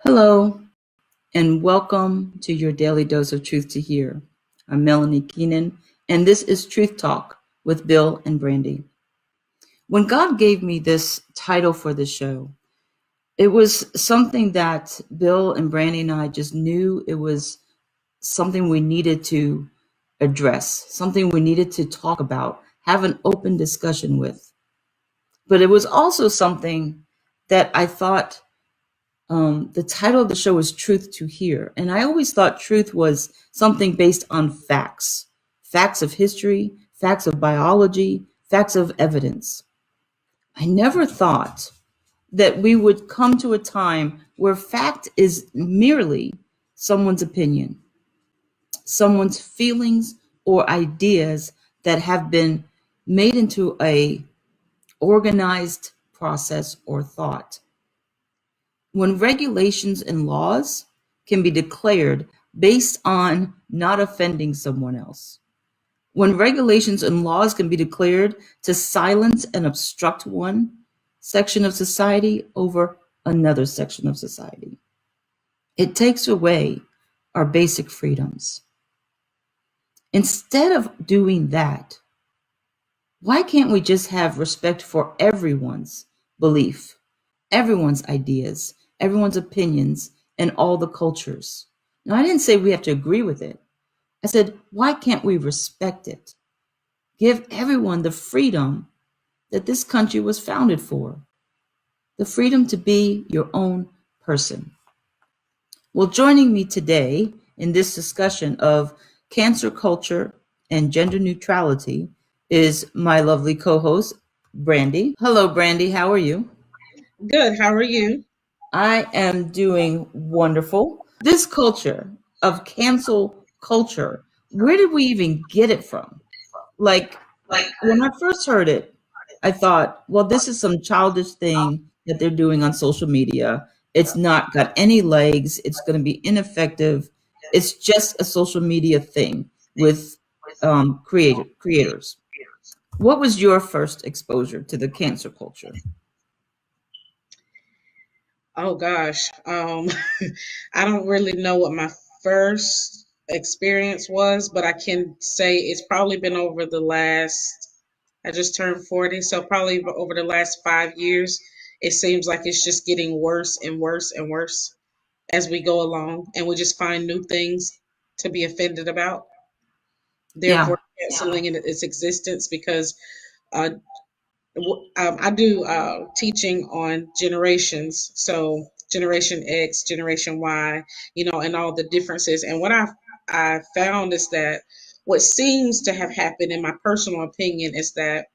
Hello, and welcome to your daily dose of truth to hear. I'm Melanie Keenan, and this is Truth Talk with Bill and Brandy. When God gave me this title for the show, it was something that Bill and Brandy and I just knew it was something we needed to address, something we needed to talk about, have an open discussion with. But it was also something that I thought the title of the show is Truth to Hear. And I always thought truth was something based on facts of history, facts of biology, facts of evidence. I never thought that we would come to a time where fact is merely someone's opinion, someone's feelings or ideas that have been made into a organized process or thought. When regulations and laws can be declared based on not offending someone else. When regulations and laws can be declared to silence and obstruct one section of society over another section of society. It takes away our basic freedoms. Instead of doing that, why can't we just have respect for everyone's belief, everyone's ideas, everyone's opinions, and all the cultures? Now, I didn't say we have to agree with it. I said, why can't we respect it? Give everyone the freedom that this country was founded for, the freedom to be your own person. Well, joining me today in this discussion of cancer culture and gender neutrality is my lovely co-host, Brandy. Hello, Brandy. How are you? Good. How are you? I am doing wonderful. This culture of cancel culture, where did we even get it from? Like, when I first heard it, I thought, well, this is some childish thing that they're doing on social media. It's not got any legs. It's going to be ineffective. It's just a social media thing with creators. What was your first exposure to the cancer culture? Oh gosh. I don't really know what my first experience was, but I can say it's probably been over the last I just turned 40, so probably over the last 5 years, it seems like it's just getting worse and worse and worse as we go along, and we just find new things to be offended about, Yeah. therefore canceling its existence because uh, I do teaching on generations, so Generation X, Generation Y, and all the differences. And what I found is that what seems to have happened, in my personal opinion, is that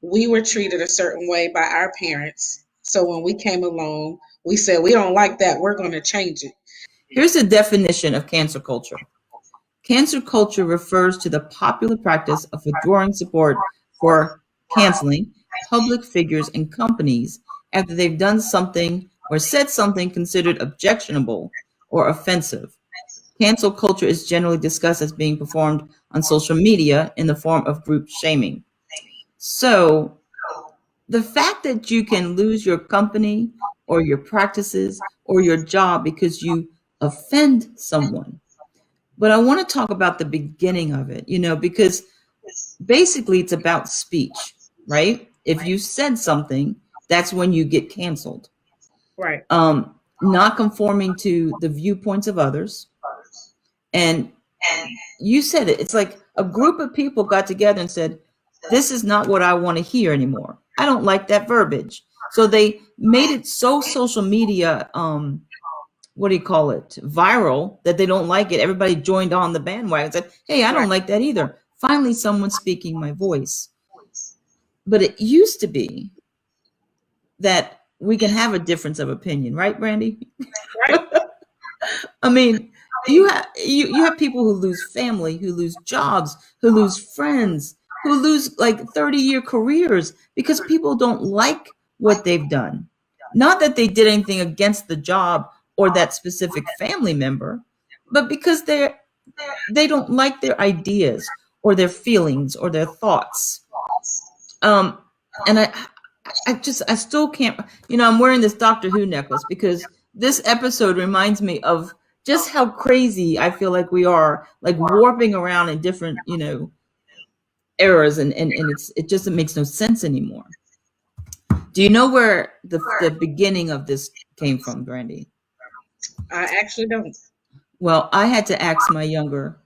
we were treated a certain way by our parents. So when we came along, we said we don't like that. We're going to change it. Here's a definition of cancer culture. Cancer culture refers to the popular practice of withdrawing support for canceling public figures and companies after they've done something or said something considered objectionable or offensive. Cancel culture is generally discussed as being performed on social media in the form of group shaming. So, the fact that you can lose your company or your practices or your job because you offend someone, but I want to talk about the beginning of it, because basically it's about speech, right? If you said something, that's when you get canceled. Right. Not conforming to the viewpoints of others. And you said it. It's like a group of people got together and said, this is not what I want to hear anymore. I don't like that verbiage. So they made it so social media, what do you call it, viral, that they don't like it. Everybody joined on the bandwagon and said, hey, I don't Right. like that either. Finally, someone's speaking my voice. But it used to be that we can have a difference of opinion, right, Brandy? Right. I mean, you have people who lose family, who lose jobs, who lose friends, who lose like 30-year careers because people don't like what they've done. Not that they did anything against the job or that specific family member, but because they don't like their ideas or their feelings or their thoughts. And I still can't, I'm wearing this Doctor Who necklace because this episode reminds me of just how crazy I feel like we are, like warping around in different, eras, and it just, it makes no sense anymore. Do you know where the beginning of this came from, Brandy? I actually don't. Well, I had to ask my younger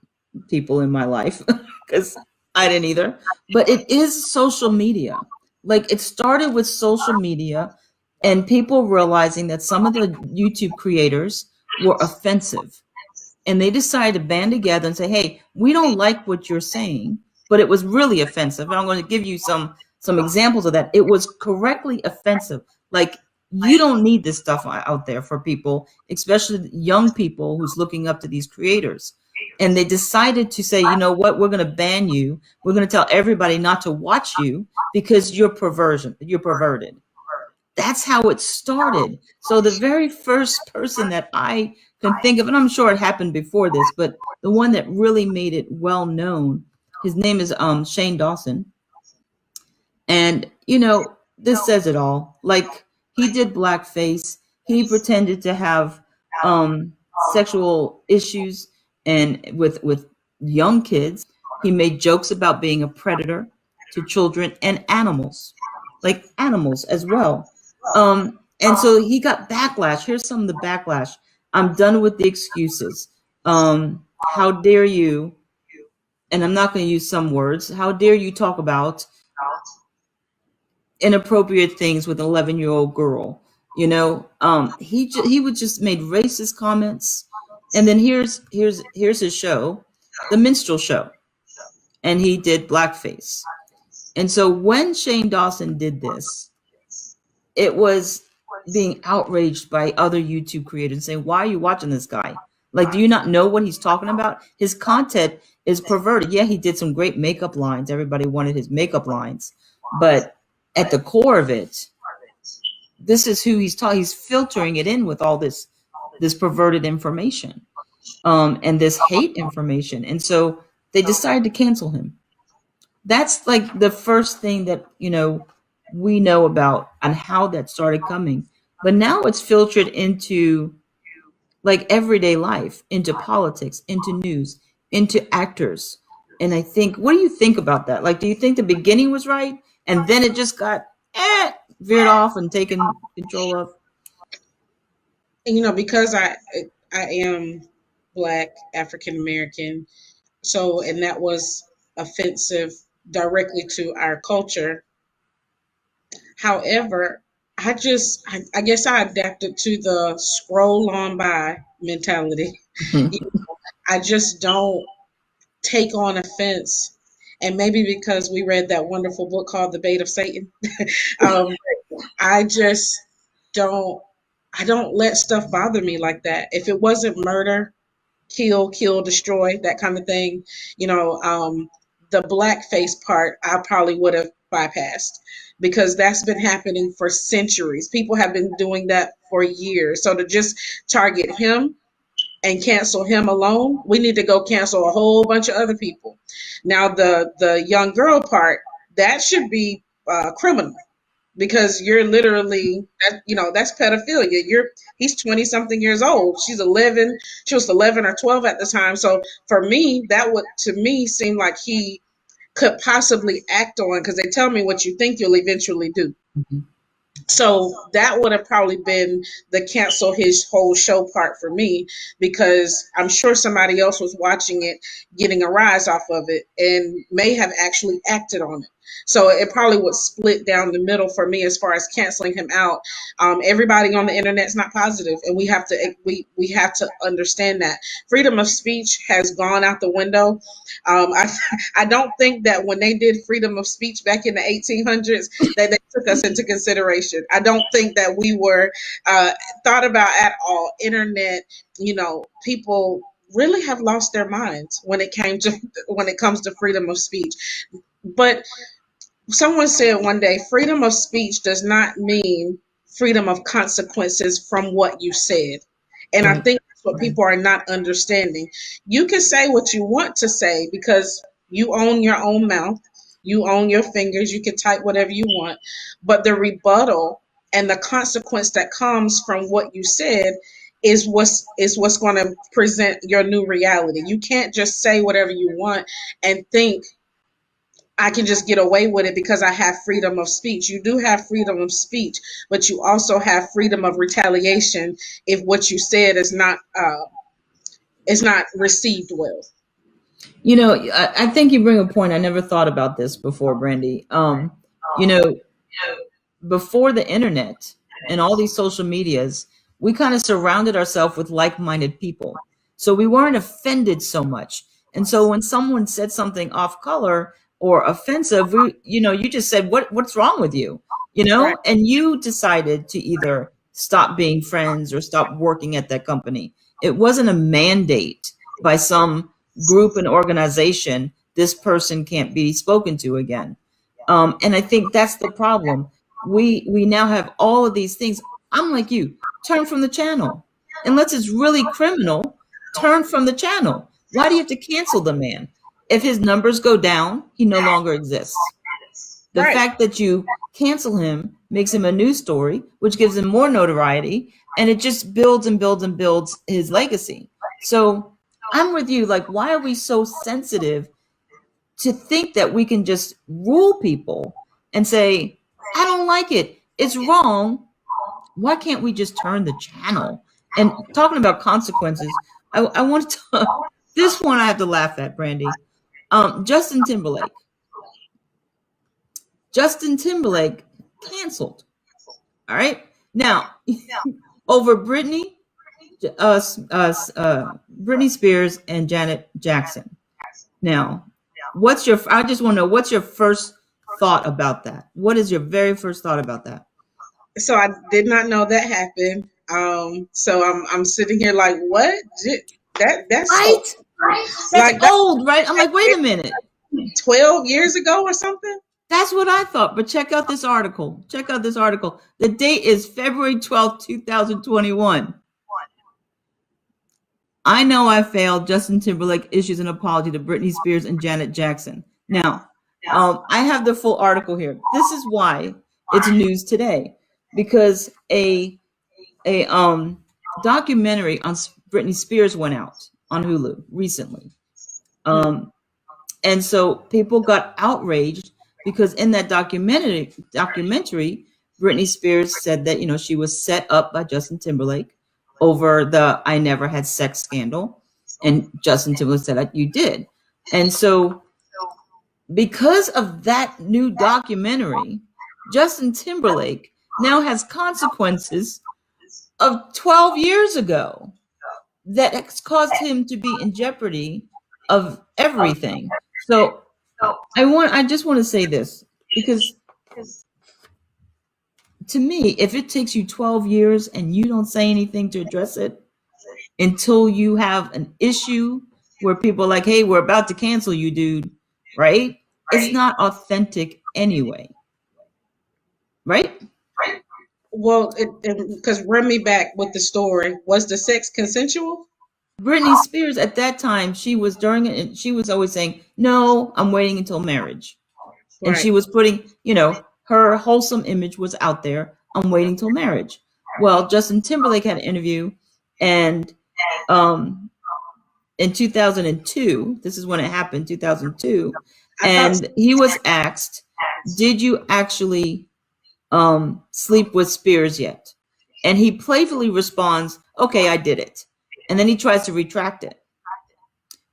people in my life because I didn't either. But it is social media. Like, it started with social media and people realizing that some of the YouTube creators were offensive, and they decided to band together and say, "Hey, we don't like what you're saying," but it was really offensive. And I'm going to give you some examples of that. It was correctly offensive. Like, you don't need this stuff out there for people, especially young people who's looking up to these creators. And they decided to say, you know what, we're going to ban you. We're going to tell everybody not to watch you because you're perverted. That's how it started. So the very first person that I can think of, and I'm sure it happened before this, but the one that really made it well known, his name is Shane Dawson. And this says it all. Like, he did blackface. He pretended to have sexual issues and with young kids. He made jokes about being a predator to children and animals, like animals as well. And so he got backlash. Here's some of the backlash. "I'm done with the excuses. How dare you?" And I'm not going to use some words. "How dare you talk about inappropriate things with an 11-year-old girl?" He would just made racist comments. And then here's his show, the minstrel show, and he did blackface. And so when Shane Dawson did this, it was being outraged by other YouTube creators saying, "Why are you watching this guy? Like, do you not know what he's talking about? His content is perverted." Yeah, he did some great makeup lines. Everybody wanted his makeup lines. But at the core of it, this is who he's talking. He's filtering it in with all this perverted information, and this hate information. And so they decided to cancel him. That's like the first thing that we know about and how that started coming. But now it's filtered into like everyday life, into politics, into news, into actors. And I think, what do you think about that? Like, do you think the beginning was right and then it just got veered off and taken control of? And, because I am Black, African American, so, and that was offensive directly to our culture. However, I guess I adapted to the scroll on by mentality. I just don't take on offense. And maybe because we read that wonderful book called The Bait of Satan, um, I just don't, I don't let stuff bother me like that. If it wasn't murder, kill, destroy, that kind of thing, the blackface part, I probably would have bypassed because that's been happening for centuries. People have been doing that for years. So to just target him and cancel him alone, we need to go cancel a whole bunch of other people. Now, the young girl part, that should be criminal because you're literally that's pedophilia. He's 20 something years old. She's 11. She was 11 or 12 at the time. So for me, that would to me seem like he could possibly act on, because they tell me what you think you'll eventually do. Mhm. So that would have probably been the cancel his whole show part for me, because I'm sure somebody else was watching it, getting a rise off of it, and may have actually acted on it. So it probably would split down the middle for me as far as canceling him out. Everybody on the internet's not positive, and we have to understand that freedom of speech has gone out the window. I I don't think that when they did freedom of speech back in the 1800s that they took us into consideration. I don't think that we were thought about at all. Internet, people really have lost their minds when it comes to freedom of speech. But someone said one day, freedom of speech does not mean freedom of consequences from what you said. And I Right. think that's what people are not understanding. You can say what you want to say because you own your own mouth, you own your fingers, you can type whatever you want. But the rebuttal and the consequence that comes from what you said is what's going to present your new reality. You can't just say whatever you want and think I can just get away with it because I have freedom of speech. You do have freedom of speech, but you also have freedom of retaliation if what you said is not received well. You know, I think you bring a point. I never thought about this before, Brandy. You know, before the internet and all these social medias, we kind of surrounded ourselves with like-minded people. So we weren't offended so much. And so when someone said something off color or offensive, you just said, what's wrong with you? Right. And you decided to either stop being friends or stop working at that company. It wasn't a mandate by some group and organization, this person can't be spoken to again. And I think that's the problem. We now have all of these things. I'm like you, turn from the channel. Unless it's really criminal, turn from the channel. Why do you have to cancel the man? If his numbers go down, he no longer exists. The Right. fact that you cancel him makes him a news story, which gives him more notoriety, and it just builds and builds and builds his legacy. So I'm with you. Like, why are we so sensitive to think that we can just rule people and say, I don't like it, it's wrong? Why can't we just turn the channel? And talking about consequences, I want to this one I have to laugh at, Brandy. Justin Timberlake. Justin Timberlake canceled. All right. Now, over Britney Spears and Janet Jackson. Now, I just want to know, what's your first thought about that? What is your very first thought about that? So I did not know that happened. So I'm sitting here like, what? That's so Right? That's like that's old, right? I'm like, wait a minute. 12 years ago or something. That's what I thought. But check out this article. Check out this article. The date is February 12th, 2021. I know I failed. Justin Timberlake issues an apology to Britney Spears and Janet Jackson. Now, I have the full article here. This is why it's news today, because a documentary on Britney Spears went out on Hulu recently. And so people got outraged because in that documentary, Britney Spears said that, she was set up by Justin Timberlake over the I never had sex scandal. And Justin Timberlake said, you did. And so because of that new documentary, Justin Timberlake now has consequences of 12 years ago that has caused him to be in jeopardy of everything. So I just want to say this, because to me, if it takes you 12 years and you don't say anything to address it until you have an issue where people are like, hey, we're about to cancel you, dude, right? It's not authentic anyway. Right? Well, because run me back with the story. Was the sex consensual? Britney Spears at that time, she was during it, and she was always saying, no, I'm waiting until marriage. And she Right. was putting, her wholesome image was out there. I'm waiting till marriage. Well, Justin Timberlake had an interview, and in 2002, this is when it happened, 2002, I thought and he was asked, did you actually sleep with Spears yet? And he playfully responds, okay, I did it. And then he tries to retract it.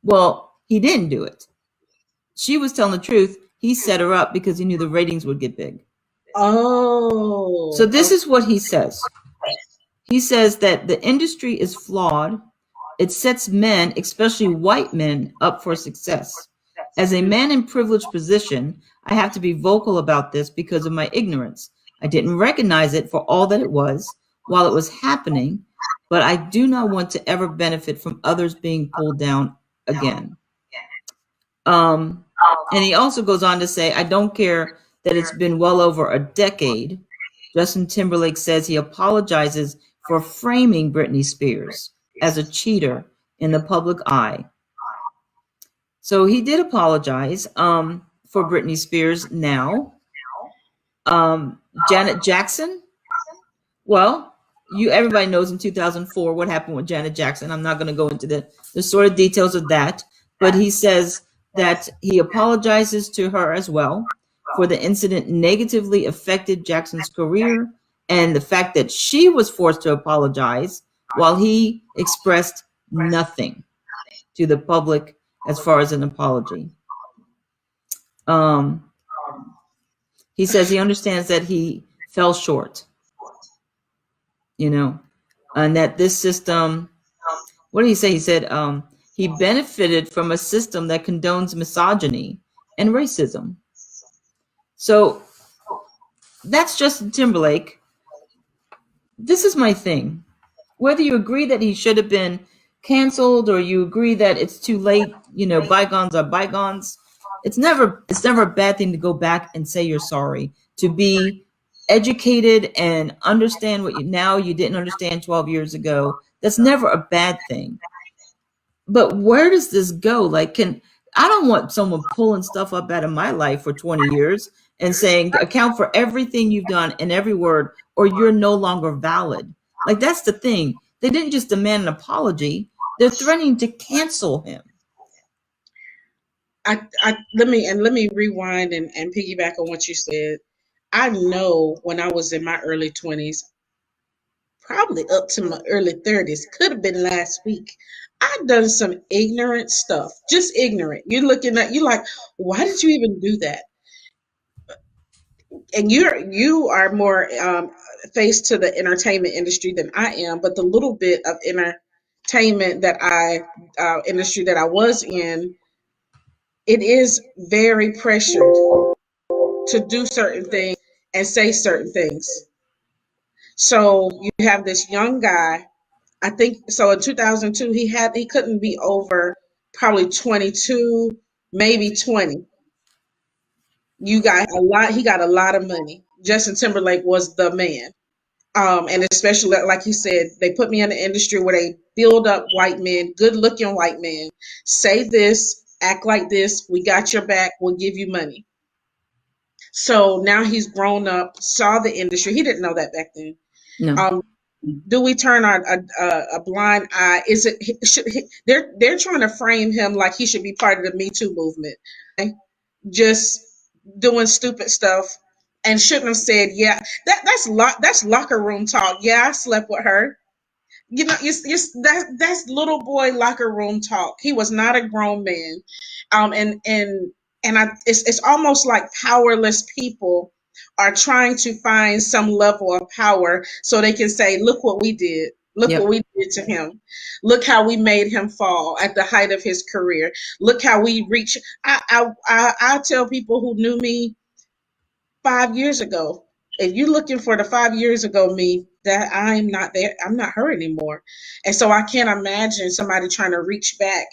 Well, he didn't do it. She was telling the truth. He set her up because he knew the ratings would get big. Oh. So this is what he says. He says that the industry is flawed. It sets men, especially white men, up for success. As a man in privileged position, I have to be vocal about this because of my ignorance. I didn't recognize it for all that it was while it was happening, but I do not want to ever benefit from others being pulled down again. And he also goes on to say, I don't care that it's been well over a decade. Justin Timberlake says he apologizes for framing Britney Spears as a cheater in the public eye. So he did apologize for Britney Spears now. Janet Jackson, Well, everybody knows in 2004 what happened with Janet Jackson. I'm not going to go into the sort of details of that, but he says that he apologizes to her as well for the incident negatively affected Jackson's career and the fact that she was forced to apologize while he expressed nothing to the public as far as an apology. Um, he says he understands that he fell short, and that this system, what did he say? He said he benefited from a system that condones misogyny and racism. So that's Justin Timberlake. This is my thing. Whether you agree that he should have been canceled or you agree that it's too late, bygones are bygones. It's never a bad thing to go back and say you're sorry, to be educated and understand what you didn't understand 12 years ago. That's never a bad thing. But where does this go? Like, I don't want someone pulling stuff up out of my life for 20 years and saying, account for everything you've done and every word, or you're no longer valid. Like, that's the thing. They didn't just demand an apology. They're threatening to cancel him. Let me rewind and piggyback on what you said. I know when I was in my early 20s, probably up to my early 30s, could have been last week, I've done some ignorant stuff, just ignorant. You're looking at, you like, why did you even do that? And you are more faced to the entertainment industry than I am, but the little bit of entertainment that industry that I was in, it is very pressured to do certain things and say certain things. So you have this young guy, I think so in 2002 he couldn't be over probably 22, maybe 20. He got a lot of money. Justin Timberlake was the man. And especially like he said, they put me in an industry where they build up white men, good looking white men. Say this, act like this, we got your back, we'll give you money. So now he's grown up, saw the industry. He didn't know that back then. No. Do we turn a blind eye? They're trying to frame him like he should be part of the Me Too movement, just doing stupid stuff, and shouldn't have said, yeah, that's locker room talk. Yeah, I slept with her. That's little boy locker room talk. He was not a grown man, it's almost like powerless people are trying to find some level of power so they can say, look what we did. Look Yep. what we did to him. Look how we made him fall at the height of his career. Look how we reach. I tell people who knew me 5 years ago, if you're looking for the 5 years ago me, that I'm not there, I'm not her anymore. And so I can't imagine somebody trying to reach back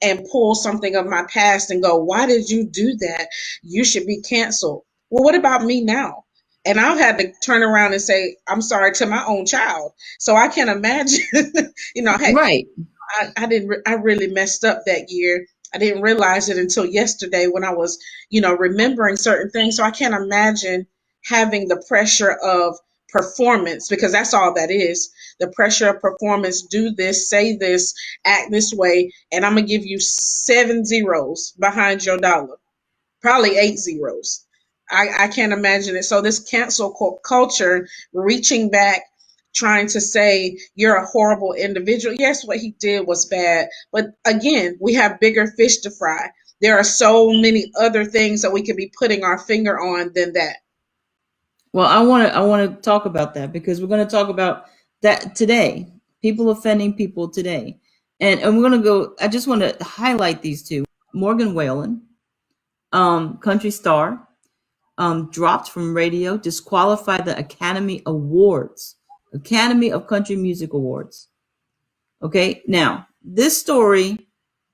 and pull something of my past and go, why did you do that? You should be canceled. Well, what about me now? And I've had to turn around and say, I'm sorry to my own child. So I can't imagine, hey, Right. I really messed up that year. I didn't realize it until yesterday when I was, remembering certain things. So I can't imagine having the pressure of performance, because that's all that is. The pressure of performance, do this, say this, act this way, and I'm going to give you 7 zeros behind your dollar, probably 8 zeros. I can't imagine it. So this cancel culture, reaching back, trying to say you're a horrible individual. Yes, what he did was bad, but again, we have bigger fish to fry. There are so many other things that we could be putting our finger on than that. Well, I want to talk about that because we're going to talk about that today. People offending people today. And we're going to go, I just want to highlight these two. Morgan Whalen, country star, dropped from radio, disqualified the Academy Awards, Academy of Country Music Awards. Okay, now this story,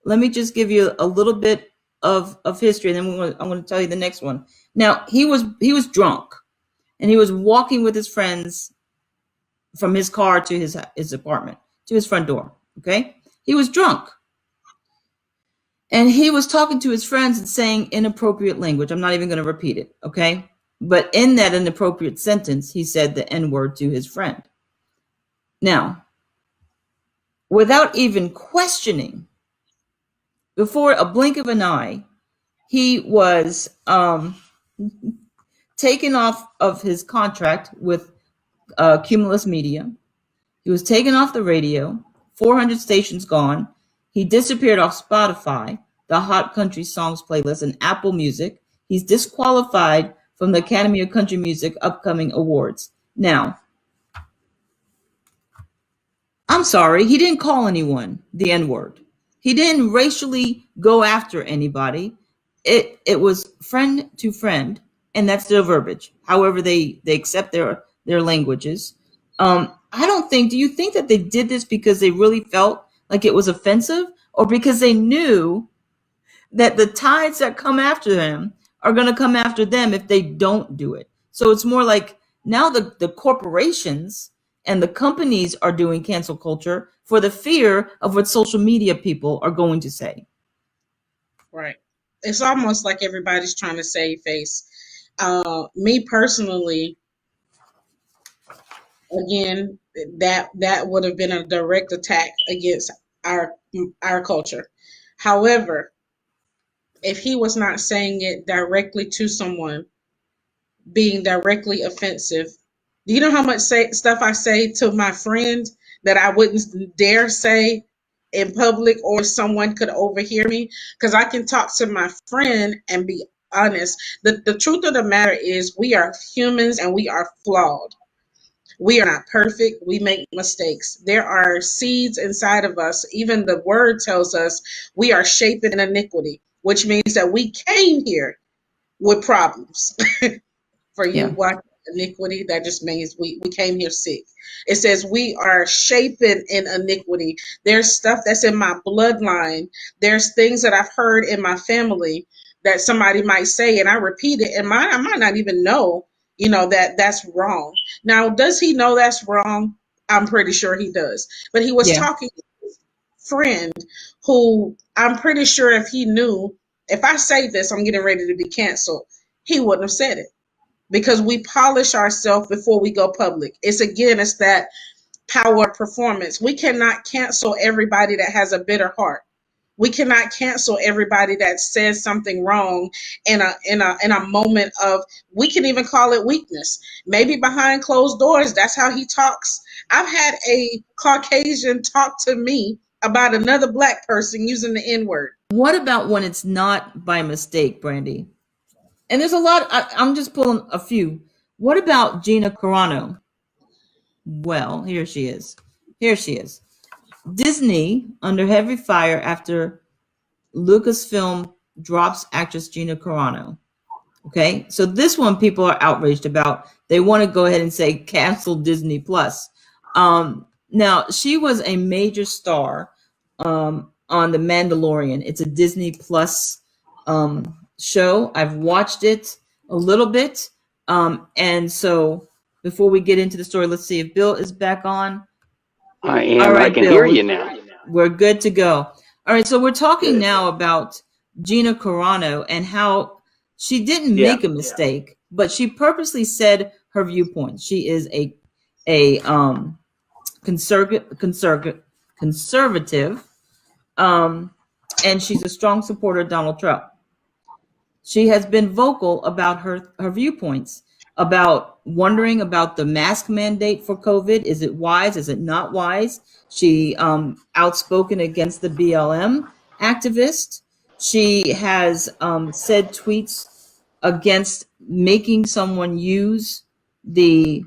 let me just give you a little bit of history, and then I'm going to tell you the next one. Now he was drunk, and he was walking with his friends from his car to his apartment, to his front door. Okay, he was drunk. And he was talking to his friends and saying inappropriate language. I'm not even going to repeat it. Okay. But in that inappropriate sentence, he said the N-word to his friend. Now, without even questioning, before a blink of an eye, he was taken off of his contract with Cumulus Media. He was taken off the radio, 400 stations gone. He disappeared off Spotify, the Hot Country Songs playlist, and Apple Music. He's disqualified from the Academy of Country Music upcoming awards. Now, I'm sorry, he didn't call anyone the N-word. He didn't racially go after anybody. It was friend to friend, and that's their verbiage. However, they accept their languages. I don't think. Do you think that they did this because they really felt like it was offensive, or because they knew that the tides that come after them are going to come after them if they don't do it? So it's more like now the corporations and the companies are doing cancel culture for the fear of what social media people are going to say. Right. It's almost like everybody's trying to save face. Me personally, again, that would have been a direct attack against our culture. However, if he was not saying it directly to someone, being directly offensive, do you know how much stuff I say to my friend that I wouldn't dare say in public, or someone could overhear me? Because I can talk to my friend and be honest. The truth of the matter is, we are humans and we are flawed. We are not perfect. We make mistakes. There are seeds inside of us. Even the word tells us we are shaped in iniquity, which means that we came here with problems. For you Yeah. watching iniquity, that just means we came here sick. It says we are shapen in iniquity. There's stuff that's in my bloodline. There's things that I've heard in my family that somebody might say, and I repeat it, and I might not even know, that that's wrong. Now, does he know that's wrong? I'm pretty sure he does. But he was talking to his friend, who I'm pretty sure if he knew, if I say this, I'm getting ready to be canceled, he wouldn't have said it, because we polish ourselves before we go public. It's that power of performance. We cannot cancel everybody that has a bitter heart. We cannot cancel everybody that says something wrong in a moment of, we can even call it weakness. Maybe behind closed doors, that's how he talks. I've had a Caucasian talk to me about another Black person using the N-word. What about when it's not by mistake, Brandy? And there's a lot. I'm just pulling a few. What about Gina Carano? Well, here she is. Here she is. Disney under heavy fire after Lucasfilm drops actress Gina Carano. Okay, so this one people are outraged about. They want to go ahead and say cancel Disney Plus. Now, she was a major star on The Mandalorian. It's a Disney Plus show. I've watched it a little bit. And so before we get into the story, let's see if Bill is back on. I am. All right, I can Bill, hear you now. We're good to go. All right, so we're talking now about Gina Carano and how she didn't make a mistake, but she purposely said her viewpoints. She is a conservative, and she's a strong supporter of Donald Trump. She has been vocal about her viewpoints, about wondering about the mask mandate for COVID. Is it wise? Is it not wise? She outspoken against the BLM activist. She has said tweets against making someone use the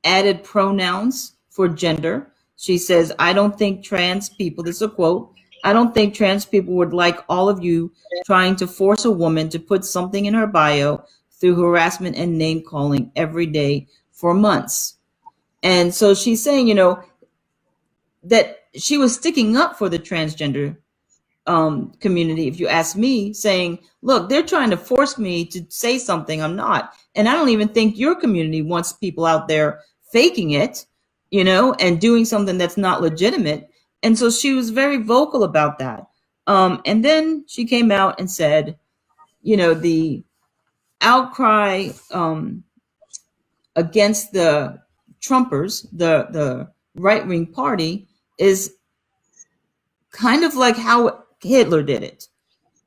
added pronouns for gender. She says, I don't think trans people, this is a quote, I don't think trans people would like all of you trying to force a woman to put something in her bio through harassment and name calling every day for months. And so she's saying, that she was sticking up for the transgender community, if you ask me, saying, look, they're trying to force me to say something I'm not. And I don't even think your community wants people out there faking it, and doing something that's not legitimate. And so she was very vocal about that. And then she came out and said, the outcry against the Trumpers, the right wing party, is kind of like how Hitler did it.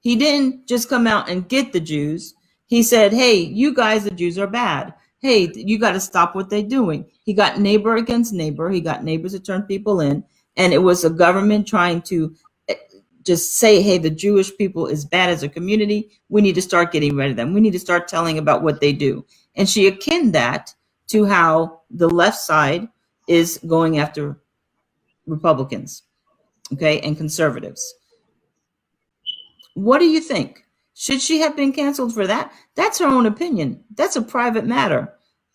He didn't just come out and get the Jews. He said, hey, you guys, the Jews are bad. Hey, you got to stop what they're doing. He got neighbor against neighbor. He got neighbors to turn people in. And it was a government trying to just say, hey, the Jewish people is bad as a community. We need to start getting rid of them. We need to start telling about what they do. And she akin that to how the left side is going after Republicans, okay, and conservatives. What do you think? Should she have been canceled for that? That's her own opinion. That's a private matter.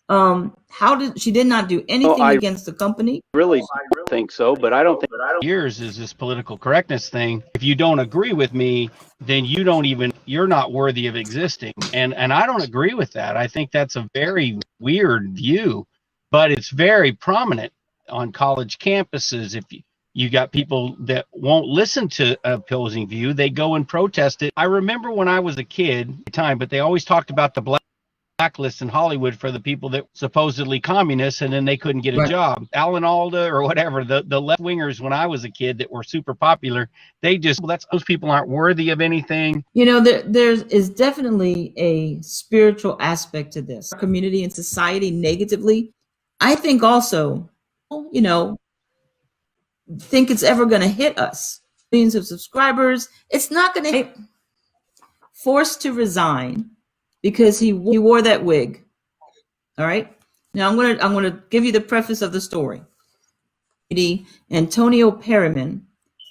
She did not do anything against the company. Really think so, but I don't think years is this political correctness thing. If you don't agree with me, then you're not worthy of existing. And I don't agree with that. I think that's a very weird view, but it's very prominent on college campuses. If you got people that won't listen to an opposing view, they go and protest it. I remember when I was a kid, but they always talked about the blacklist in Hollywood for the people that supposedly communists, and then they couldn't get a job. Alan Alda or whatever, the left wingers when I was a kid that were super popular, those people aren't worthy of anything. You know, there is definitely a spiritual aspect to this. Our community and society negatively, I think also, you know, think it's ever going to hit us. Millions of subscribers, it's not going to hit. Forced to resign because he wore that wig. All right. Now I'm gonna give you the preface of the story. Antonio Perriman,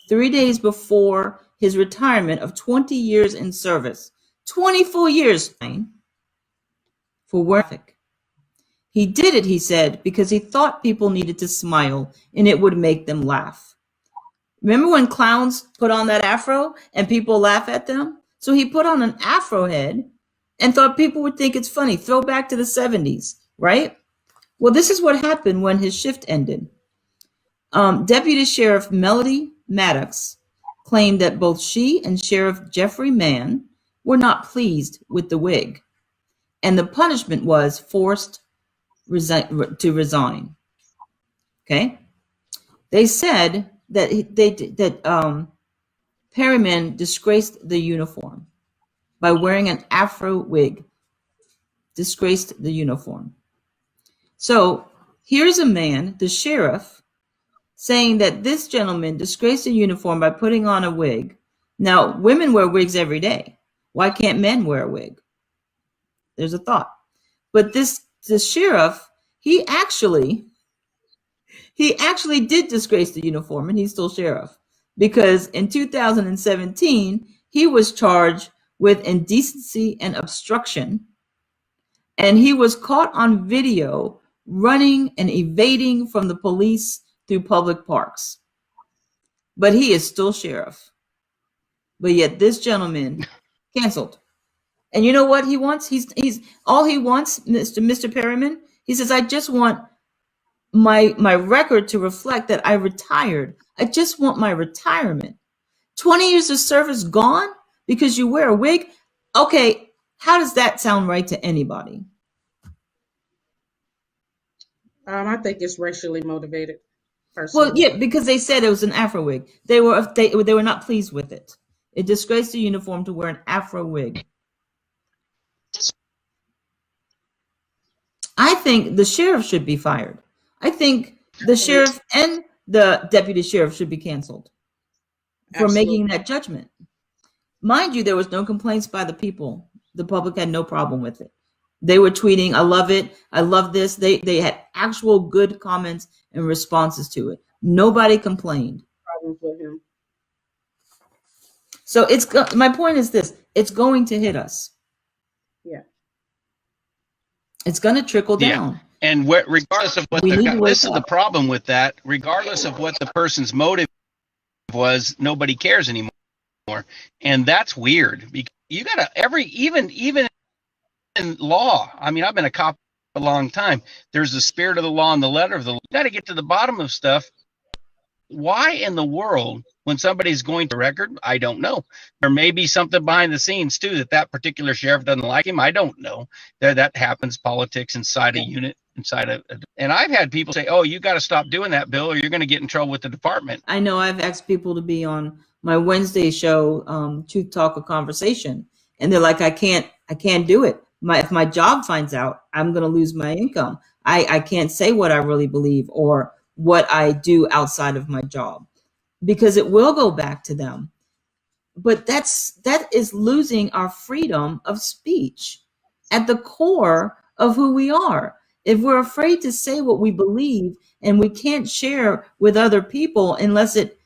3 days before his retirement of 20 years in service, 20 full years for work. He did it, he said, because he thought people needed to smile and it would make them laugh. Remember when clowns put on that afro and people laugh at them? So he put on an afro head and thought people would think it's funny. Throwback to the 70s, right? Well, this is what happened when his shift ended. Deputy Sheriff Melanie Maddox claimed that both she and Sheriff Jeffrey Mann were not pleased with the wig, and the punishment was forced to resign. Okay, they said that Perriman disgraced the uniform by wearing an afro wig. Disgraced the uniform. So here's a man, the sheriff, saying that this gentleman disgraced the uniform by putting on a wig. Now, women wear wigs every day. Why can't men wear a wig? There's a thought. But the sheriff, he actually did disgrace the uniform, and he's still sheriff, because in 2017 he was charged with indecency and obstruction, and he was caught on video running and evading from the police through public parks. But he is still sheriff. But yet this gentleman canceled. And you know what he wants? He's all he wants, Mr. Perriman. He says, I just want my record to reflect that I retired. I just want my retirement. 20 years of service gone because you wear a wig? Okay, how does that sound right to anybody? I think it's racially motivated. Personally. Well, yeah, because they said it was an afro wig. They were not pleased with it. It disgraced the uniform to wear an afro wig. I think the sheriff should be fired. I think the sheriff and the deputy sheriff should be canceled for making that judgment. Mind you, there was no complaints by the people. The public had no problem with it. They were tweeting, I love it. I love this. They had actual good comments and responses to it. Nobody complained. So my point is this, it's going to hit us. Yeah. It's going to trickle down. And regardless of what this is the problem with that, regardless of what the person's motive was, nobody cares anymore. And that's weird, because you got to even in law. I mean, I've been a cop a long time. There's the spirit of the law and the letter of the law. You got to get to the bottom of stuff. why in the world, when somebody's going to record, I don't know. There may be something behind the scenes too, that particular sheriff doesn't like him. I don't know. That happens, politics inside a unit, and I've had people say, oh, you got to stop doing that, Bill, or you're going to get in trouble with the department. I know I've asked people to be on my Wednesday show, Truth Talk, a Conversation, and they're like, I can't do it. If my job finds out, I'm going to lose my income. I can't say what I really believe or what I do outside of my job, because it will go back to them. But that is losing our freedom of speech at the core of who we are. If we're afraid to say what we believe and we can't share with other people unless it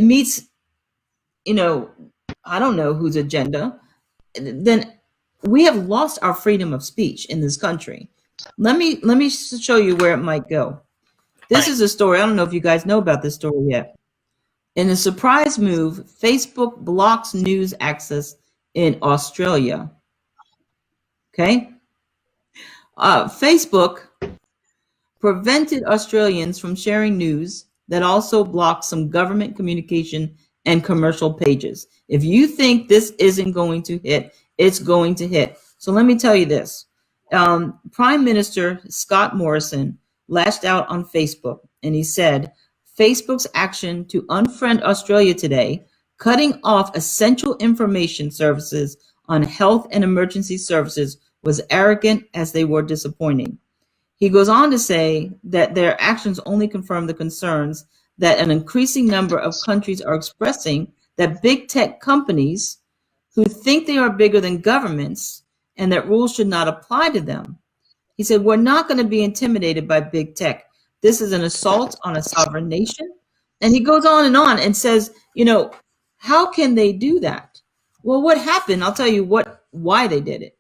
meets, I don't know whose agenda, then we have lost our freedom of speech in this country. Let me show you where it might go. This is a story. I don't know if you guys know about this story yet. In a surprise move, Facebook blocks news access in Australia. Okay. Facebook prevented Australians from sharing news that also blocked some government communication and commercial pages. If you think this isn't going to hit, it's going to hit. So let me tell you this. Prime Minister Scott Morrison lashed out on Facebook, and he said, Facebook's action to unfriend Australia today, cutting off essential information services on health and emergency services, was arrogant as they were disappointing. He goes on to say that their actions only confirm the concerns that an increasing number of countries are expressing, that big tech companies who think they are bigger than governments and that rules should not apply to them. He said, we're not going to be intimidated by big tech. This is an assault on a sovereign nation. And he goes on and says, how can they do that? Well, what happened? I'll tell you why they did it.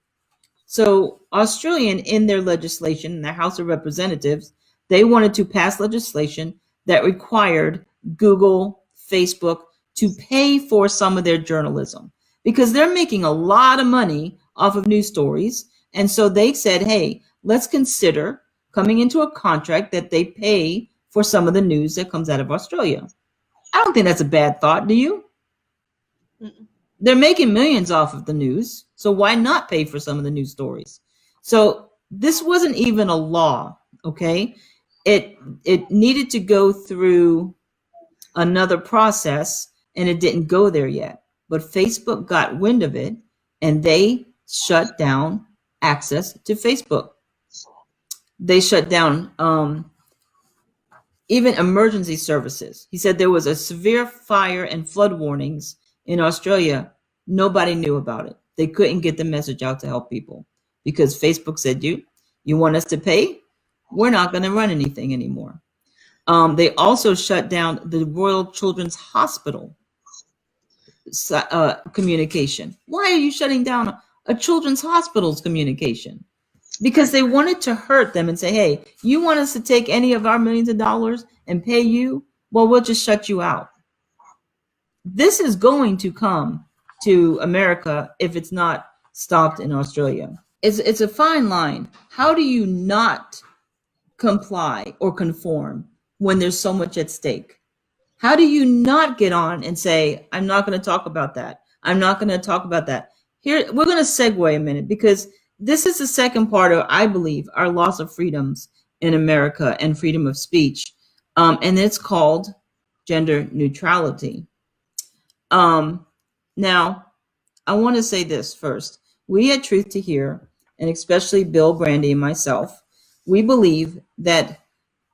So Australian, in their legislation, in their House of Representatives, they wanted to pass legislation that required Google, Facebook to pay for some of their journalism, because they're making a lot of money off of news stories. And so they said, hey, let's consider coming into a contract that they pay for some of the news that comes out of Australia. I don't think that's a bad thought, do you? Mm-mm. They're making millions off of the news, so why not pay for some of the news stories? So this wasn't even a law, okay? It needed to go through another process, and it didn't go there yet. But Facebook got wind of it, and they shut down access to Facebook. They shut down even emergency services. He said there was a severe fire and flood warnings in Australia. Nobody knew about it. They couldn't get the message out to help people because Facebook said, you want us to pay? We're not going to run anything anymore. They also shut down the Royal Children's Hospital communication. Why are you shutting down a children's hospital's communication? Because they wanted to hurt them and say, hey, you want us to take any of our millions of dollars and pay you? Well, we'll just shut you out. This is going to come to America if it's not stopped in Australia. It's a fine line. How do you not comply or conform when there's so much at stake? How do you not get on and say, I'm not going to talk about that. I'm not going to talk about that. Here, we're going to segue a minute, because this is the second part of, I believe, our loss of freedoms in America and freedom of speech. And it's called gender neutrality. Now, I want to say this first. We at Truth to Hear, and especially Bill, Brandy, and myself, we believe that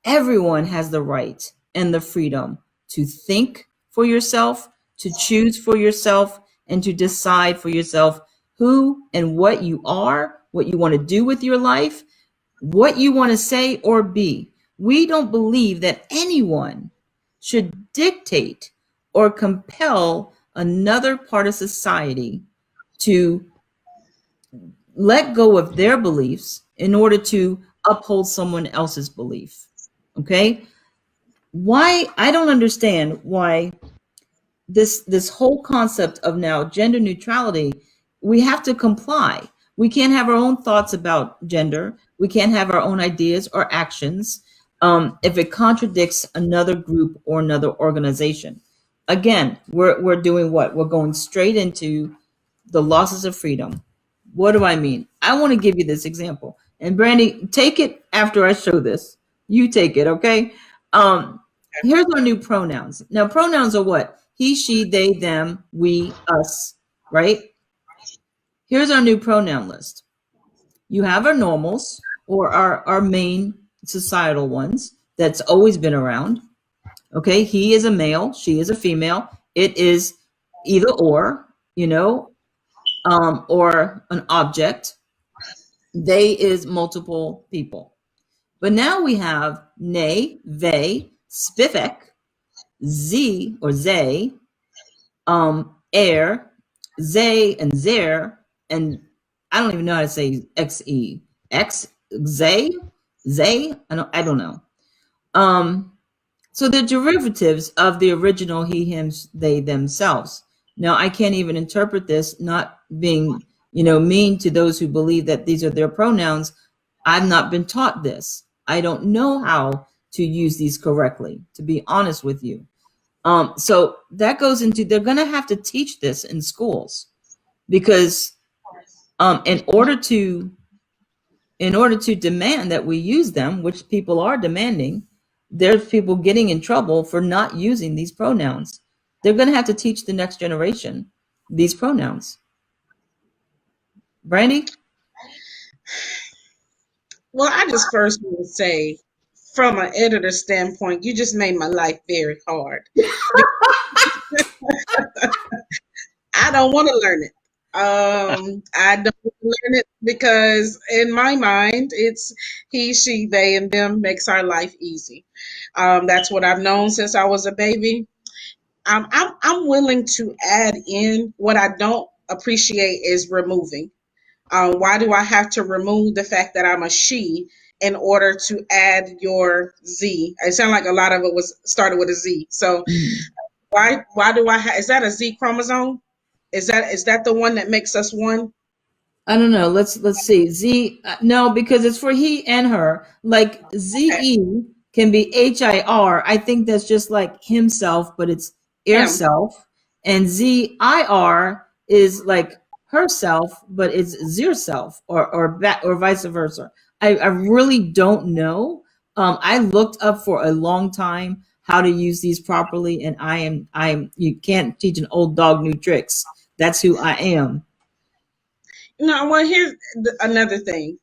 everyone has the right and the freedom to think for yourself, to choose for yourself, and to decide for yourself who and what you are, what you want to do with your life, what you want to say or be. We don't believe that anyone should dictate or compel another part of society to let go of their beliefs in order to uphold someone else's belief. Okay? Why? I don't understand why this whole concept of now gender neutrality, we have to comply. We can't have our own thoughts about gender. We can't have our own ideas or actions. if it contradicts another group or another organization. Again, we're doing what? We're going straight into the losses of freedom. What do I mean? I want to give you this example. And Brandy, take it after I show this. You take it, okay? Here's our new pronouns. Now, pronouns are what? He, she, they, them, we, us, right? Here's our new pronoun list. You have our normals, or our main societal ones that's always been around. Okay, he is a male, she is a female. It is either or, or an object. They is multiple people. But now we have they, they, spiffek, z or they, air, they and their, and I don't even know how to say xe, x, they, I don't know. So they're derivatives of the original he, him, they, themselves. Now, I can't even interpret this, not being, mean to those who believe that these are their pronouns. I've not been taught this. I don't know how to use these correctly, to be honest with you. So that goes into, they're going to have to teach this in schools, because in order to demand that we use them, which people are demanding, there's people getting in trouble for not using these pronouns. They're going to have to teach the next generation these pronouns. Brandy? Well, I just first want to say, from an editor standpoint, you just made my life very hard. I don't want to learn it. I don't want to learn it because in my mind, it's he, she, they, and them makes our life easy. That's what I've known since I was a baby. I'm willing to add in. What I don't appreciate is removing. Why do I have to remove the fact that I'm a she in order to add your Z? It sounded like a lot of it was started with a Z. So why do I is that a Z chromosome? Is that the one that makes us one? I don't know. Let's see. Z, no, because it's for he and her. Like ZE can be HIR. I think that's just like himself, but it's Him. self. And ZIR is like herself, but it's self, or vice versa. I really don't know. I looked up for a long time how to use these properly, and you can't teach an old dog new tricks. That's who I am. No, well, here's another thing.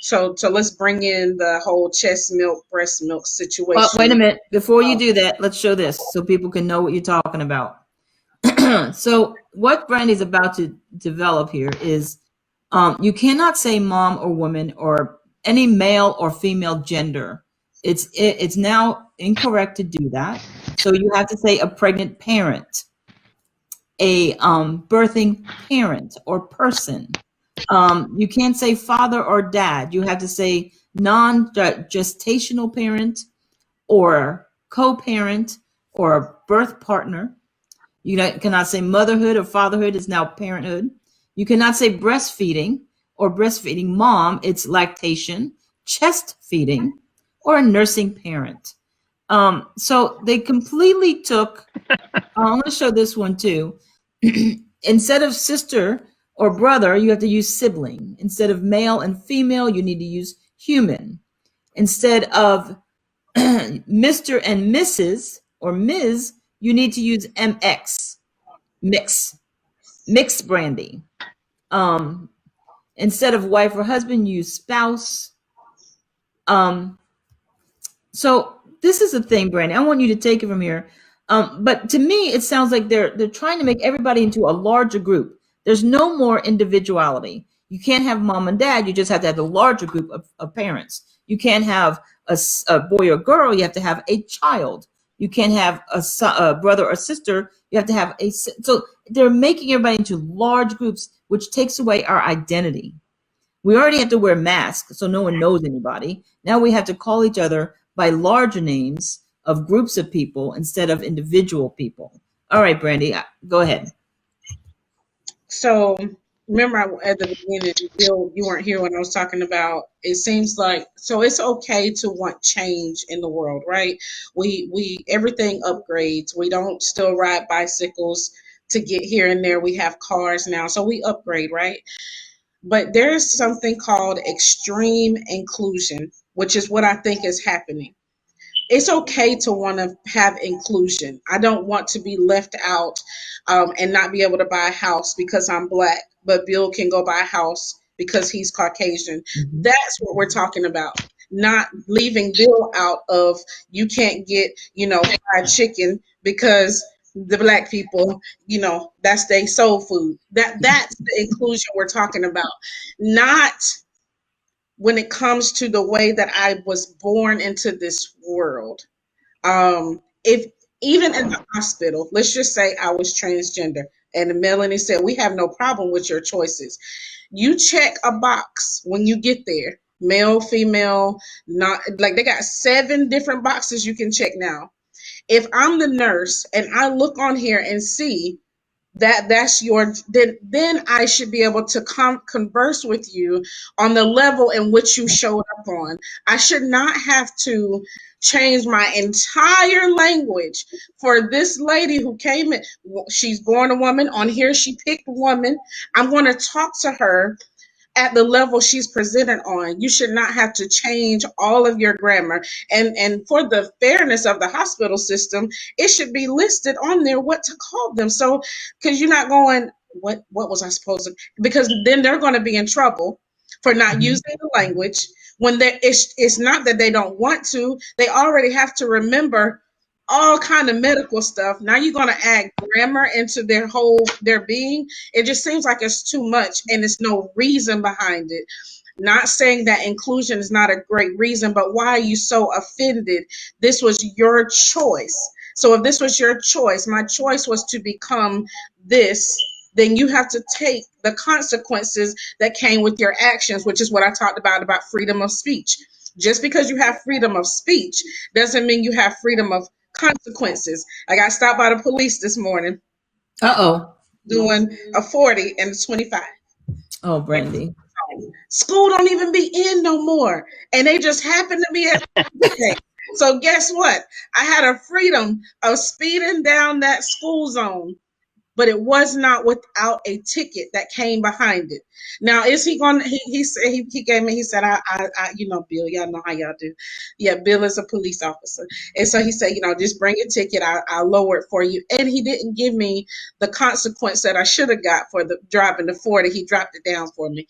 So let's bring in the whole chest milk, breast milk situation. Well, wait a minute. Before you do that, let's show this so people can know what you're talking about. So what Brandy's about to develop here is you cannot say mom or woman or any male or female gender. It's now incorrect to do that. So you have to say a pregnant parent, a birthing parent or person. You can't say father or dad. You have to say non-gestational parent or co-parent or birth partner. You cannot say motherhood or fatherhood is now parenthood. You cannot say breastfeeding or breastfeeding mom. It's lactation, chest feeding, or a nursing parent. So they completely took, I'm going to show this one too. Instead of sister or brother, you have to use sibling. Instead of male and female, you need to use human. Instead of Mr. and Mrs. or Ms., you need to use MX, mix Brandy. Instead of wife or husband, you use spouse. So this is the thing, Brandy. I want you to take it from here. But to me, it sounds like they're trying to make everybody into a larger group. There's no more individuality. You can't have mom and dad. You just have to have a larger group of parents. You can't have a boy or girl. You have to have a child. You can't have a brother or sister. You have to have so they're making everybody into large groups, which takes away our identity. We already have to wear masks so no one knows anybody. Now we have to call each other by larger names of groups of people instead of individual people. All right, Brandy, go ahead. So remember at the beginning, Bill, you weren't here when I was talking about, it seems like, so it's okay to want change in the world, right? Everything upgrades. We don't still ride bicycles to get here and there. We have cars now, so we upgrade, right? But there's something called extreme inclusion, which is what I think is happening. It's okay to want to have inclusion. I don't want to be left out and not be able to buy a house because I'm black, but Bill can go buy a house because he's Caucasian. Mhm. That's what we're talking about. Not leaving Bill out of, you can't get, fried chicken because the black people, that's their soul food. That's the inclusion we're talking about. Not when it comes to the way that I was born into this world. If even in the hospital, let's just say I was transgender and Melanie said, we have no problem with your choices. You check a box when you get there, male, female, not like they got 7 different boxes you can check now. If I'm the nurse and I look on here and see that's your, then I should be able to converse with you on the level in which you showed up on. I should not have to change my entire language for this lady who came in. She's born a woman. On here she picked woman. I'm going to talk to her at the level she's presented on. You should not have to change all of your grammar. And for the fairness of the hospital system, it should be listed on there what to call them. So, because you're not going, what was I supposed to? Because then they're going to be in trouble for not using the language when it's not that they don't want to. They already have to remember all kind of medical stuff. Now you're going to add grammar into their being. It just seems like it's too much and there's no reason behind it. Not saying that inclusion is not a great reason, but why are you so offended? This was your choice. So if this was your choice, my choice was to become this, then you have to take the consequences that came with your actions, which is what I talked about freedom of speech. Just because you have freedom of speech doesn't mean you have freedom of consequences. I got stopped by the police this morning Uh-oh. doing a 40 and a 25. Oh, Brandy. School don't even be in no more. And they just happened to be at today. So guess what? I had a freedom of speeding down that school zone, but it was not without a ticket that came behind it. Now, is he going? He said he gave me. He said, Bill, y'all know how y'all do. Yeah, Bill is a police officer, and so he said, just bring a ticket. I'll lower it for you. And he didn't give me the consequence that I should have got for the driving the 40. He dropped it down for me.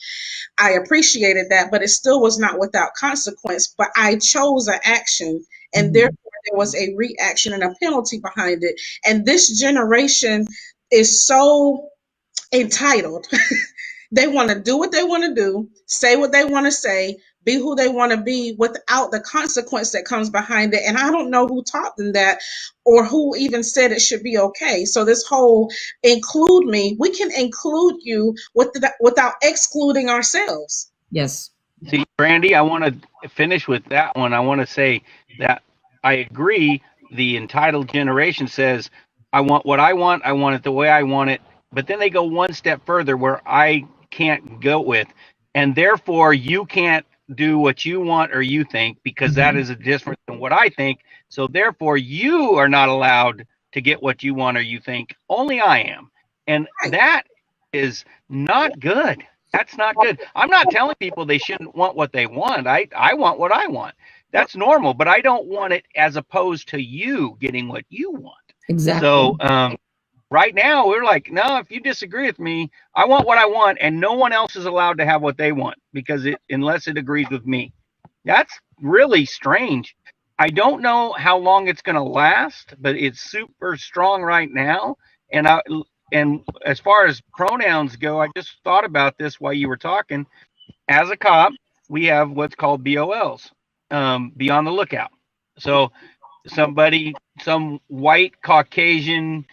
I appreciated that, but it still was not without consequence. But I chose an action, and therefore there was a reaction and a penalty behind it. And this generation is so entitled. They want to do what they want to do, say what they want to say, be who they want to be without the consequence that comes behind it. And I don't know who taught them that or who even said it should be okay. So this whole include me, we can include you without excluding ourselves. Yes. See, Brandy, I want to finish with that one. I want to say that I agree. The entitled generation says, I want what I want it the way I want it. But then they go one step further where I can't go with. And therefore, you can't do what you want or you think because that is different than what I think. So therefore, you are not allowed to get what you want or you think. Only I am. And that is not good. That's not good. I'm not telling people they shouldn't want what they want. I want what I want. That's normal, but I don't want it as opposed to you getting what you want. Exactly. So right now we're like, no, if you disagree with me, I want what I want, and no one else is allowed to have what they want because unless it agrees with me. That's really strange. I don't know how long it's going to last, but it's super strong right now. And as far as pronouns go, I just thought about this while you were talking. As a cop, we have what's called BOLs, be on the lookout. So some white Caucasian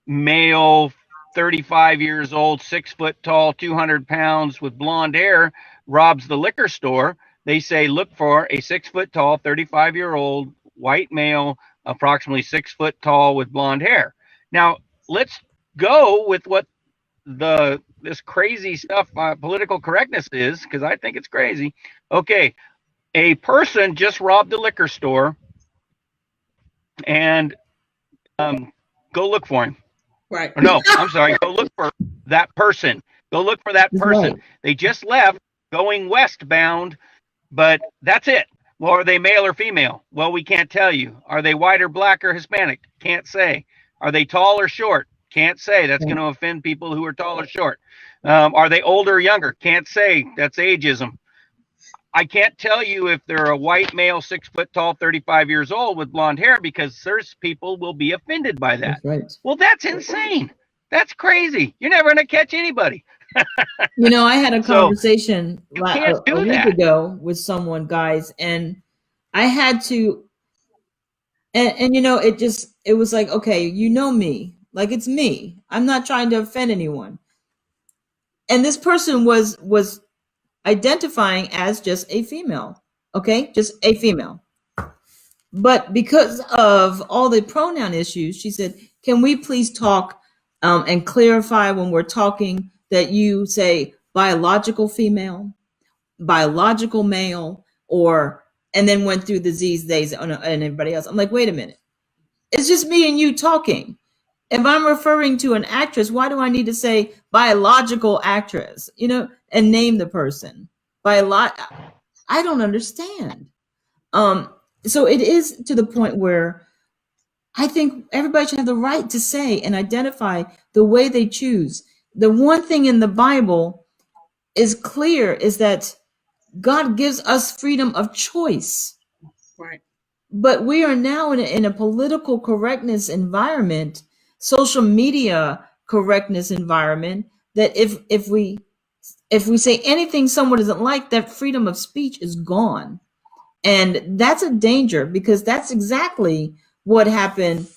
male, 35 years old, 6 foot tall, 200 pounds with blonde hair, robs the liquor store. They say, look for a 6 foot tall, 35-year-old white male, approximately 6 foot tall with blonde hair. Now, let's go with what this crazy stuff political correctness is, because I think it's crazy. Okay, a person just robbed a liquor store, and go look for him. Right. Or no, I'm sorry, go look for that person. Go look for that That's person. right. They just left going westbound, but that's it. Well, are they male or female? Well, we can't tell you. Are they white or black or Hispanic? Can't say. Are they tall or short? Can't say. That's going to offend people who are tall or short. Are they older or younger? Can't say. That's ageism. I can't tell you if they're a white male, 6 foot tall, 35 years old with blonde hair, because there's people will be offended by that. That's right. Well, that's insane. That's crazy. You're never going to catch anybody. You know, I had a So conversation you can't a do week that. ago with someone, guys, and I had to, and you know, it was like, okay, you know me, like it's me. I'm not trying to offend anyone. And this person was identifying as just a female, okay, just a female. But because of all the pronoun issues, she said, "Can we please talk and clarify when we're talking that you say biological female, biological male, or," and then went through the Z's, they's, and everybody else. I'm like, wait a minute. It's just me and you talking. If I'm referring to an actress, why do I need to say biological actress, you know, and name the person? I don't understand. Um, so it is to the point where I think everybody should have the right to say and identify the way they choose. The one thing in the Bible is clear is that God gives us freedom of choice. Right. But we are now in a political correctness environment, social media correctness environment, that if we say anything someone doesn't like, that freedom of speech is gone. And that's a danger, because that's exactly what happened.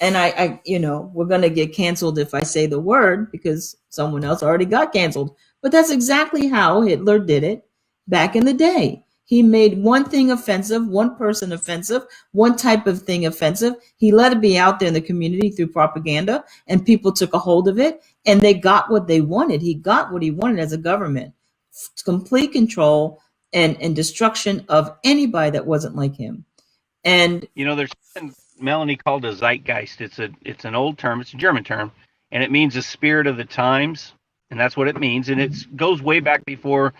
And I you know, we're going to get canceled if I say the word, because someone else already got canceled. But that's exactly how Hitler did it back in the day. He made one thing offensive, one person offensive, one type of thing offensive. He let it be out there in the community through propaganda, and people took a hold of it, and they got what they wanted. He got what he wanted as a government: complete control and destruction of anybody that wasn't like him. And You know, there's something Melanie called a zeitgeist. It's an old term. It's a German term, and it means the spirit of the times, and that's what it means. And it goes way back before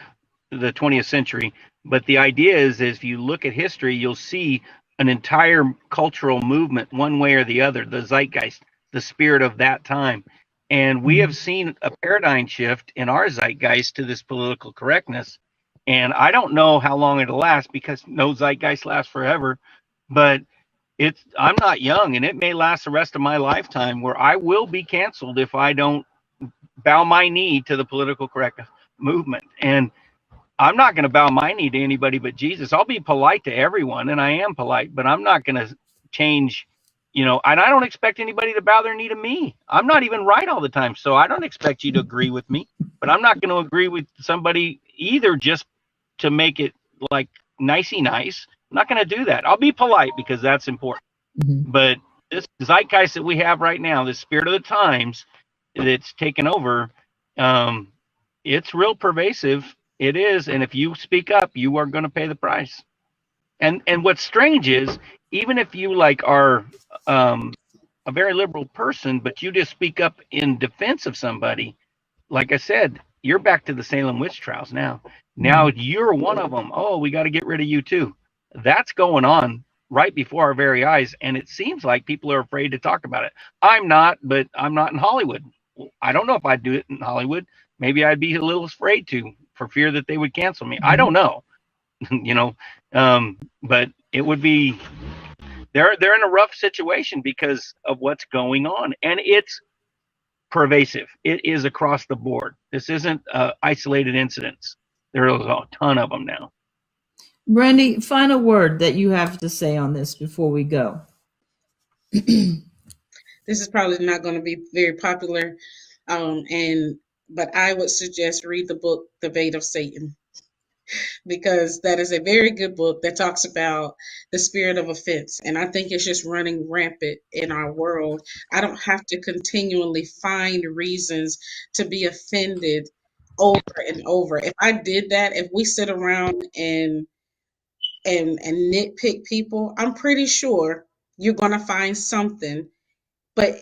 the 20th century. But the idea is if you look at history, you'll see an entire cultural movement, one way or the other, the zeitgeist, the spirit of that time. And we have seen a paradigm shift in our zeitgeist to this political correctness. And I don't know how long it'll last, because no zeitgeist lasts forever. But I'm not young, and it may last the rest of my lifetime, where I will be canceled if I don't bow my knee to the political correctness movement. And I'm not going to bow my knee to anybody but Jesus. I'll be polite to everyone, and I am polite, but I'm not going to change, and I don't expect anybody to bow their knee to me. I'm not even right all the time, so I don't expect you to agree with me, but I'm not going to agree with somebody either just to make it like nicey nice. I'm not going to do that. I'll be polite because that's important. But this zeitgeist that we have right now, the spirit of the times that's taken over, it's real pervasive. It is, and if you speak up, you are going to pay the price. And what's strange is, even if you are a very liberal person, but you just speak up in defense of somebody, like I said, you're back to the Salem witch trials now. Now you're one of them. Oh, we got to get rid of you too. That's going on right before our very eyes, and it seems like people are afraid to talk about it. I'm not, but I'm not in Hollywood. I don't know if I'd do it in Hollywood. Maybe I'd be a little afraid to, for fear that they would cancel me. I don't know, but it would be, they're in a rough situation because of what's going on, and it's pervasive. It is across the board. This isn't isolated incidents. There's a ton of them now. Brandy, final word that you have to say on this before we go. This is probably not going to be very popular, but I would suggest read the book The Bait of Satan. because that is a very good book that talks about the spirit of offense. And I think it's just running rampant in our world. I don't have to continually find reasons to be offended over and over. If I did that, if we sit around and nitpick people, I'm pretty sure you're going to find something. But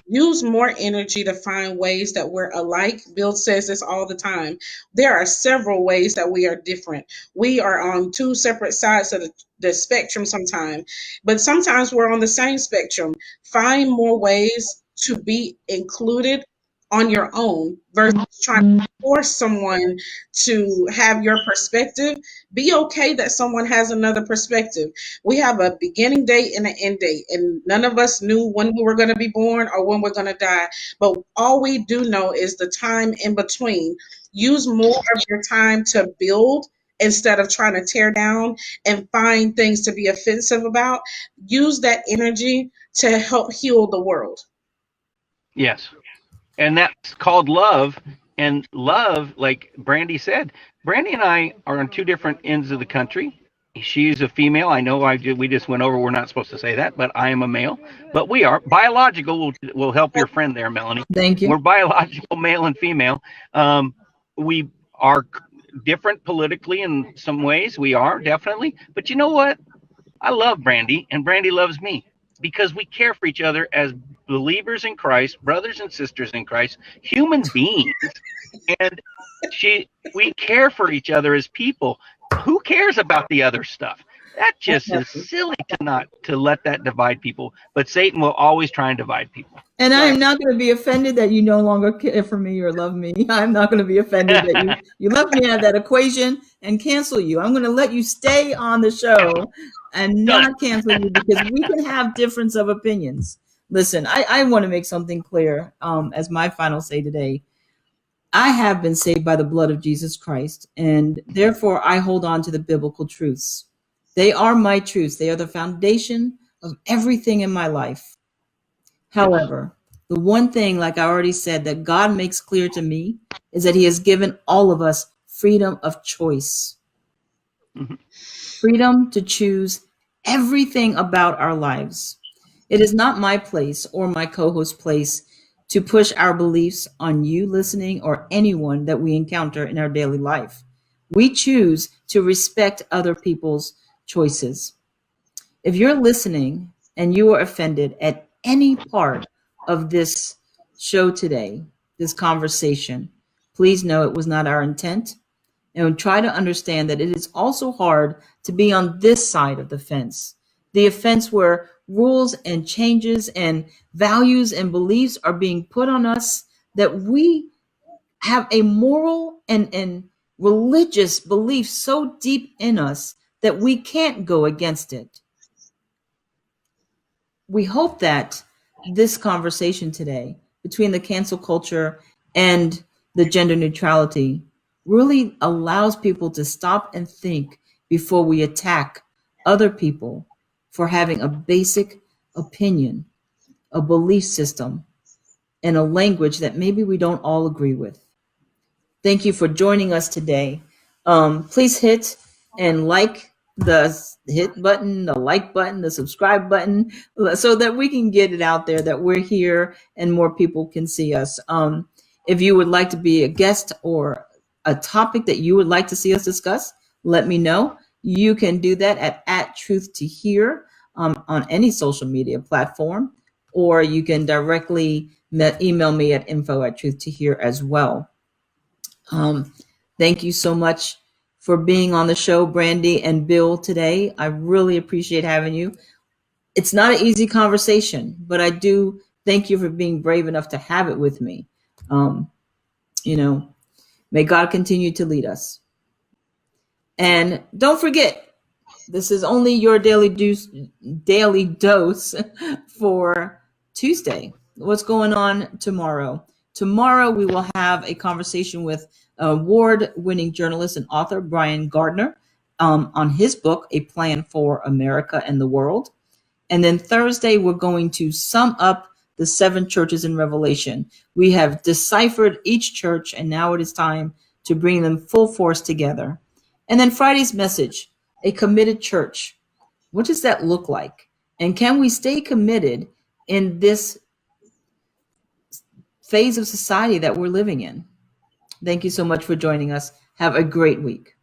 use more energy to find ways that we're alike. Bill says this all the time. There are several ways that we are different. We are on two separate sides of the spectrum sometimes, but sometimes we're on the same spectrum. Find more ways to be included on your own versus trying to force someone to have your perspective. Be okay that someone has another perspective. We have a beginning date and an end date, and none of us knew when we were going to be born or when we're going to die. But all we do know is the time in between. Use more of your time to build instead of trying to tear down and find things to be offensive about. Use that energy to help heal the world. Yes. And that's called love. And love, like Brandy said, Brandy and I are on two different ends of the country. She's a female. I know we just went over, we're not supposed to say that, but I am a male. But we are biological. Will help your friend there, Melanie. Thank you. We're biological, male and female. We are different politically in some ways. We are definitely. But you know what? I love Brandy, and Brandy loves me because we care for each other as believers in Christ, brothers and sisters in Christ, human beings. And we care for each other as people. Who cares about the other stuff? That just is silly to let that divide people. But Satan will always try and divide people. And I am not going to be offended that you no longer care for me or love me. I'm not going to be offended that you left me out of that equation and cancel you. I'm going to let you stay on the show and not cancel you because we can have difference of opinions. Listen, I want to make something clear as my final say today. I have been saved by the blood of Jesus Christ, and therefore I hold on to the biblical truths. They are my truths. They are the foundation of everything in my life. However, the one thing, like I already said, that God makes clear to me is that he has given all of us freedom of choice. Mm-hmm. Freedom to choose everything about our lives. It is not my place or my co-host's place to push our beliefs on you listening or anyone that we encounter in our daily life. We choose to respect other people's choices. If you're listening and you are offended at any part of this show today, this conversation, please know it was not our intent. And try to understand that it is also hard to be on this side of the fence. The offense where rules and changes and values and beliefs are being put on us, that we have a moral and religious belief so deep in us that we can't go against it. We hope that this conversation today between the cancel culture and the gender neutrality really allows people to stop and think before we attack other people for having a basic opinion, a belief system, and a language that maybe we don't all agree with. Thank you for joining us today. Please hit and like the hit button, the like button, the subscribe button, so that we can get it out there that we're here and more people can see us. If you would like to be a guest or a topic that you would like to see us discuss, let me know. You can do that at Truth to Hear on any social media platform, or you can directly email me at info@truthtohear as well. Thank you so much for being on the show, Brandy and Bill, today. I really appreciate having you. It's not an easy conversation, but I do thank you for being brave enough to have it with me. May God continue to lead us. And don't forget, this is only your daily dose for Tuesday. What's going on tomorrow? Tomorrow, we will have a conversation with award-winning journalist and author Brian Gardner on his book, A Plan for America and the World. And then Thursday, we're going to sum up the 7 churches in Revelation. We have deciphered each church, and now it is time to bring them full force together. And then Friday's message, a committed church. What does that look like? And can we stay committed in this phase of society that we're living in? Thank you so much for joining us. Have a great week.